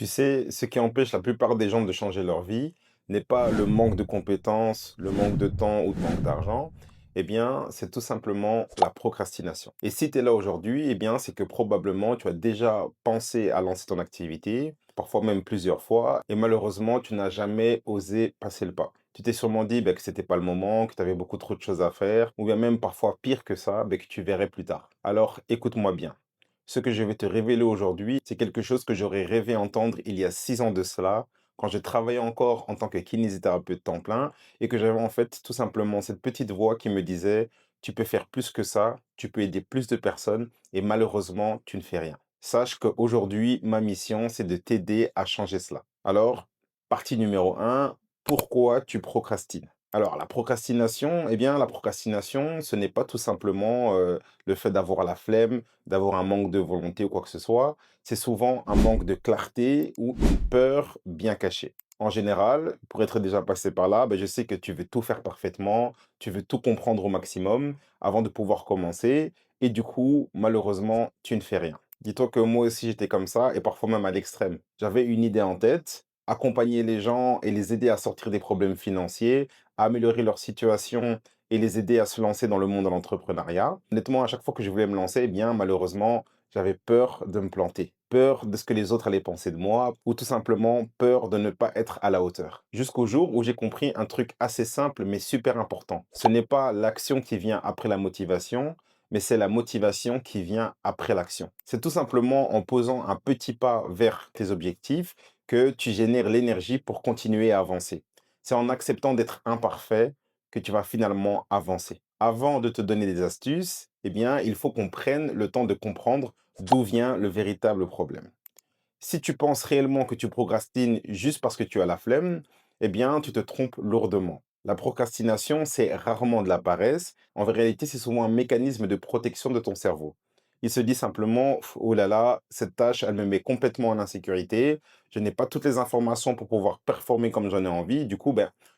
Tu sais, ce qui empêche la plupart des gens de changer leur vie n'est pas le manque de compétences, le manque de temps ou le manque d'argent. Eh bien, c'est tout simplement la procrastination. Et si tu es là aujourd'hui, eh bien, c'est que probablement tu as déjà pensé à lancer ton activité, parfois même plusieurs fois, et malheureusement, tu n'as jamais osé passer le pas. Tu t'es sûrement dit que c'était pas le moment, que tu avais beaucoup trop de choses à faire, ou bien même parfois pire que ça, que tu verrais plus tard. Alors, écoute-moi bien. Ce que je vais te révéler aujourd'hui, c'est quelque chose que j'aurais rêvé entendre il y a 6 ans de cela, quand je travaillais encore en tant que kinésithérapeute temps plein et que j'avais en fait tout simplement cette petite voix qui me disait: «Tu peux faire plus que ça, tu peux aider plus de personnes et malheureusement, tu ne fais rien». Sache qu'aujourd'hui, ma mission, c'est de t'aider à changer cela. Alors, partie numéro un, pourquoi tu procrastines? Alors la procrastination, eh bien la procrastination, ce n'est pas tout simplement, le fait d'avoir la flemme, d'avoir un manque de volonté ou quoi que ce soit, c'est souvent un manque de clarté ou une peur bien cachée. En général, pour être déjà passé par là, je sais que tu veux tout faire parfaitement, tu veux tout comprendre au maximum avant de pouvoir commencer et du coup, malheureusement, tu ne fais rien. Dis-toi que moi aussi j'étais comme ça et parfois même à l'extrême. J'avais une idée en tête, accompagner les gens et les aider à sortir des problèmes financiers, à améliorer leur situation et les aider à se lancer dans le monde de l'entrepreneuriat. Honnêtement, à chaque fois que je voulais me lancer, eh bien, malheureusement, j'avais peur de me planter, peur de ce que les autres allaient penser de moi, ou tout simplement peur de ne pas être à la hauteur. Jusqu'au jour où j'ai compris un truc assez simple mais super important. Ce n'est pas l'action qui vient après la motivation, mais c'est la motivation qui vient après l'action. C'est tout simplement en posant un petit pas vers tes objectifs que tu génères l'énergie pour continuer à avancer. C'est en acceptant d'être imparfait que tu vas finalement avancer. Avant de te donner des astuces, eh bien, il faut qu'on prenne le temps de comprendre d'où vient le véritable problème. Si tu penses réellement que tu procrastines juste parce que tu as la flemme, eh bien, tu te trompes lourdement. La procrastination, c'est rarement de la paresse. En réalité, c'est souvent un mécanisme de protection de ton cerveau. Il se dit simplement: oh là là, cette tâche, elle me met complètement en insécurité. Je n'ai pas toutes les informations pour pouvoir performer comme j'en ai envie. Du coup,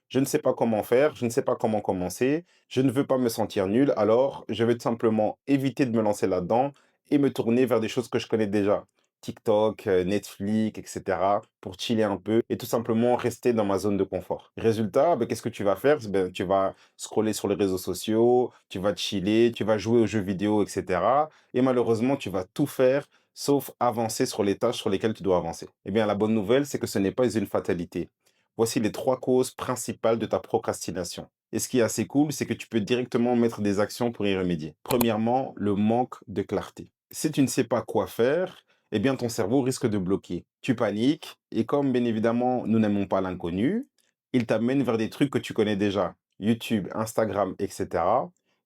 je ne sais pas comment faire, je ne sais pas comment commencer, je ne veux pas me sentir nul, alors je vais tout simplement éviter de me lancer là-dedans et me tourner vers des choses que je connais déjà. TikTok, Netflix, et cetera, pour chiller un peu et tout simplement rester dans ma zone de confort. Résultat, qu'est-ce que tu vas faire? Tu vas scroller sur les réseaux sociaux, tu vas chiller, tu vas jouer aux jeux vidéo, et cetera et malheureusement, tu vas tout faire sauf avancer sur les tâches sur lesquelles tu dois avancer. Eh bien, la bonne nouvelle, c'est que ce n'est pas une fatalité. Voici les 3 causes principales de ta procrastination. Et ce qui est assez cool, c'est que tu peux directement mettre des actions pour y remédier. Premièrement, le manque de clarté. Si tu ne sais pas quoi faire, eh bien ton cerveau risque de bloquer. Tu paniques et comme bien évidemment nous n'aimons pas l'inconnu, il t'amène vers des trucs que tu connais déjà. YouTube, Instagram, etc.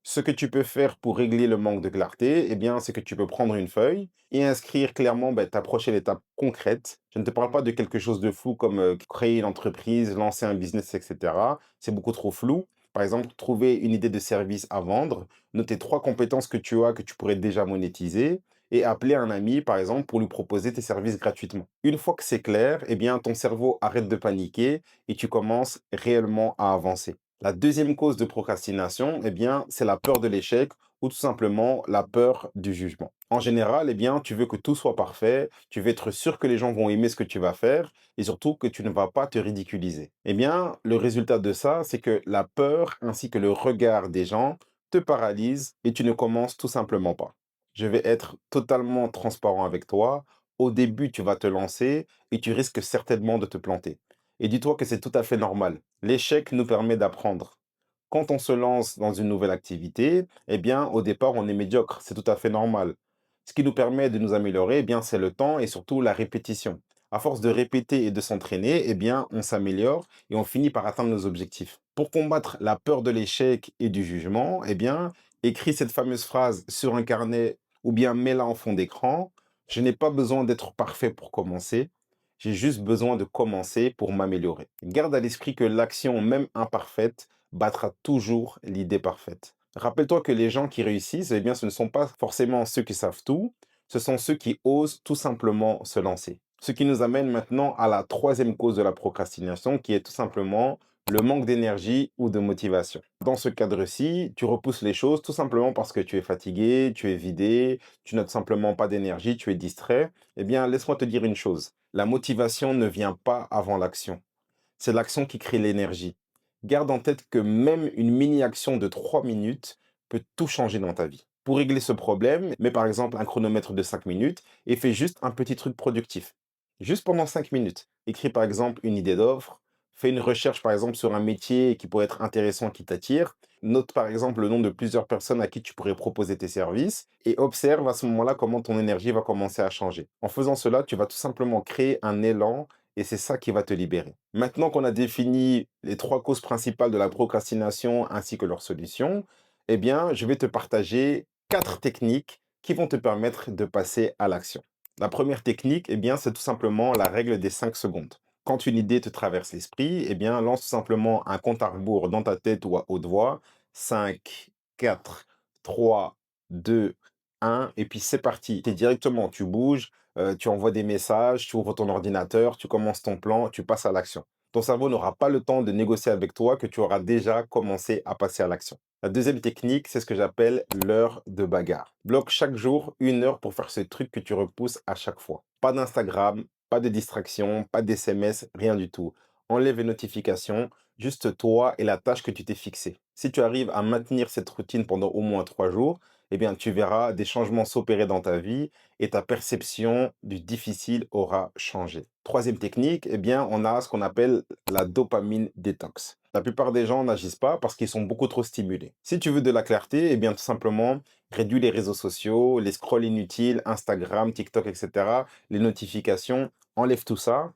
Ce que tu peux faire pour régler le manque de clarté, eh bien, c'est que tu peux prendre une feuille et inscrire clairement ta prochaine étape concrète. Je ne te parle pas de quelque chose de flou comme créer une entreprise, lancer un business, etc. C'est beaucoup trop flou. Par exemple, trouver une idée de service à vendre, noter 3 compétences que tu as, que tu pourrais déjà monétiser, et appeler un ami, par exemple, pour lui proposer tes services gratuitement. Une fois que c'est clair, eh bien, ton cerveau arrête de paniquer et tu commences réellement à avancer. La deuxième cause de procrastination, eh bien, c'est la peur de l'échec ou tout simplement la peur du jugement. En général, eh bien, tu veux que tout soit parfait, tu veux être sûr que les gens vont aimer ce que tu vas faire et surtout que tu ne vas pas te ridiculiser. Eh bien, le résultat de ça, c'est que la peur ainsi que le regard des gens te paralysent et tu ne commences tout simplement pas. Je vais être totalement transparent avec toi. Au début, tu vas te lancer et tu risques certainement de te planter. Et dis-toi que c'est tout à fait normal. L'échec nous permet d'apprendre. Quand on se lance dans une nouvelle activité, eh bien, au départ, on est médiocre. C'est tout à fait normal. Ce qui nous permet de nous améliorer, eh bien, c'est le temps et surtout la répétition. À force de répéter et de s'entraîner, eh bien, on s'améliore et on finit par atteindre nos objectifs. Pour combattre la peur de l'échec et du jugement, eh bien, écris cette fameuse phrase sur un carnet ou bien mets-la en fond d'écran. Je n'ai pas besoin d'être parfait pour commencer. J'ai juste besoin de commencer pour m'améliorer. Garde à l'esprit que l'action, même imparfaite, battra toujours l'idée parfaite. Rappelle-toi que les gens qui réussissent, eh bien, ce ne sont pas forcément ceux qui savent tout, ce sont ceux qui osent tout simplement se lancer. Ce qui nous amène maintenant à la troisième cause de la procrastination, qui est tout simplement le manque d'énergie ou de motivation. Dans ce cadre-ci, tu repousses les choses tout simplement parce que tu es fatigué, tu es vidé, tu n'as tout simplement pas d'énergie, tu es distrait. Eh bien, laisse-moi te dire une chose. La motivation ne vient pas avant l'action. C'est l'action qui crée l'énergie. Garde en tête que même une mini-action de 3 minutes peut tout changer dans ta vie. Pour régler ce problème, mets par exemple un chronomètre de 5 minutes et fais juste un petit truc productif. Juste pendant 5 minutes. Écris par exemple une idée d'offre, fais une recherche par exemple sur un métier qui pourrait être intéressant, qui t'attire, note par exemple le nom de plusieurs personnes à qui tu pourrais proposer tes services et observe à ce moment-là comment ton énergie va commencer à changer. En faisant cela, tu vas tout simplement créer un élan et c'est ça qui va te libérer. Maintenant qu'on a défini les 3 causes principales de la procrastination ainsi que leurs solutions, eh bien, je vais te partager 4 techniques qui vont te permettre de passer à l'action. La première technique, eh bien, c'est tout simplement la règle des 5 secondes. Quand une idée te traverse l'esprit, eh bien, lance tout simplement un compte à rebours dans ta tête ou à haute voix. 5, 4, 3, 2, 1, et puis c'est parti. Et directement, tu bouges, tu envoies des messages, tu ouvres ton ordinateur, tu commences ton plan, tu passes à l'action. Ton cerveau n'aura pas le temps de négocier avec toi que tu auras déjà commencé à passer à l'action. La deuxième technique, c'est ce que j'appelle l'heure de bagarre. Bloque chaque jour 1 heure pour faire ce truc que tu repousses à chaque fois. Pas d'Instagram, pas de distraction, pas d'SMS, rien du tout. Enlève les notifications, juste toi et la tâche que tu t'es fixée. Si tu arrives à maintenir cette routine pendant au moins 3 jours, eh bien, tu verras des changements s'opérer dans ta vie et ta perception du difficile aura changé. Troisième technique, eh bien, on a ce qu'on appelle la dopamine détox. La plupart des gens n'agissent pas parce qu'ils sont beaucoup trop stimulés. Si tu veux de la clarté, eh bien, tout simplement, réduis les réseaux sociaux, les scrolls inutiles, Instagram, TikTok, etc., les notifications, enlève tout ça.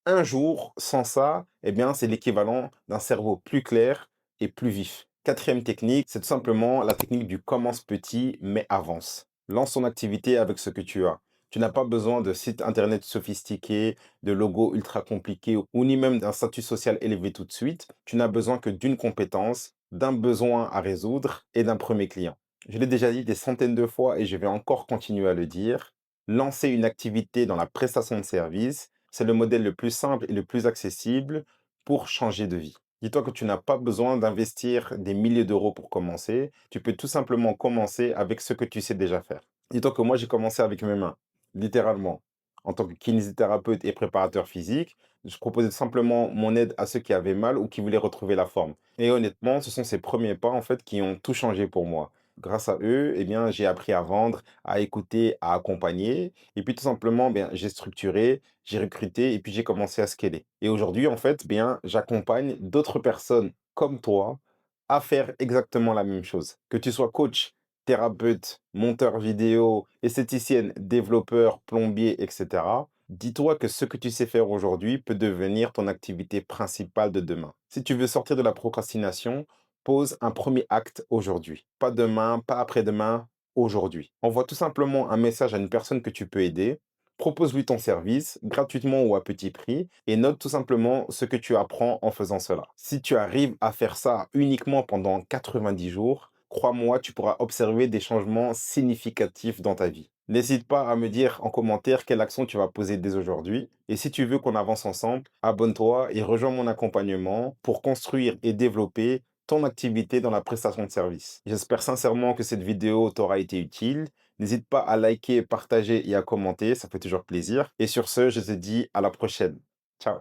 Un jour sans ça, eh bien, c'est l'équivalent d'un cerveau plus clair et plus vif. Quatrième technique, c'est tout simplement la technique du commence petit mais avance. Lance ton activité avec ce que tu as. Tu n'as pas besoin de site internet sophistiqué, de logos ultra compliqués ou ni même d'un statut social élevé tout de suite. Tu n'as besoin que d'une compétence, d'un besoin à résoudre et d'un premier client. Je l'ai déjà dit des centaines de fois et je vais encore continuer à le dire. Lancer une activité dans la prestation de service, c'est le modèle le plus simple et le plus accessible pour changer de vie. Dis-toi que tu n'as pas besoin d'investir des milliers d'euros pour commencer. Tu peux tout simplement commencer avec ce que tu sais déjà faire. Dis-toi que moi, j'ai commencé avec mes mains, littéralement. En tant que kinésithérapeute et préparateur physique, je proposais simplement mon aide à ceux qui avaient mal ou qui voulaient retrouver la forme. Et honnêtement, ce sont ces premiers pas, en fait, qui ont tout changé pour moi. Grâce à eux, eh bien, j'ai appris à vendre, à écouter, à accompagner. Et puis, tout simplement, bien, j'ai structuré, j'ai recruté et puis j'ai commencé à scaler. Et aujourd'hui, en fait, bien, j'accompagne d'autres personnes comme toi à faire exactement la même chose. Que tu sois coach, thérapeute, monteur vidéo, esthéticienne, développeur, plombier, etc. Dis-toi que ce que tu sais faire aujourd'hui peut devenir ton activité principale de demain. Si tu veux sortir de la procrastination, pose un premier acte aujourd'hui. Pas demain, pas après-demain, aujourd'hui. Envoie tout simplement un message à une personne que tu peux aider. Propose-lui ton service, gratuitement ou à petit prix, et note tout simplement ce que tu apprends en faisant cela. Si tu arrives à faire ça uniquement pendant 90 jours, crois-moi, tu pourras observer des changements significatifs dans ta vie. N'hésite pas à me dire en commentaire quelle action tu vas poser dès aujourd'hui. Et si tu veux qu'on avance ensemble, abonne-toi et rejoins mon accompagnement pour construire et développer ton activité dans la prestation de service. J'espère sincèrement que cette vidéo t'aura été utile. N'hésite pas à liker, partager et à commenter, ça fait toujours plaisir. Et sur ce, je te dis à la prochaine. Ciao.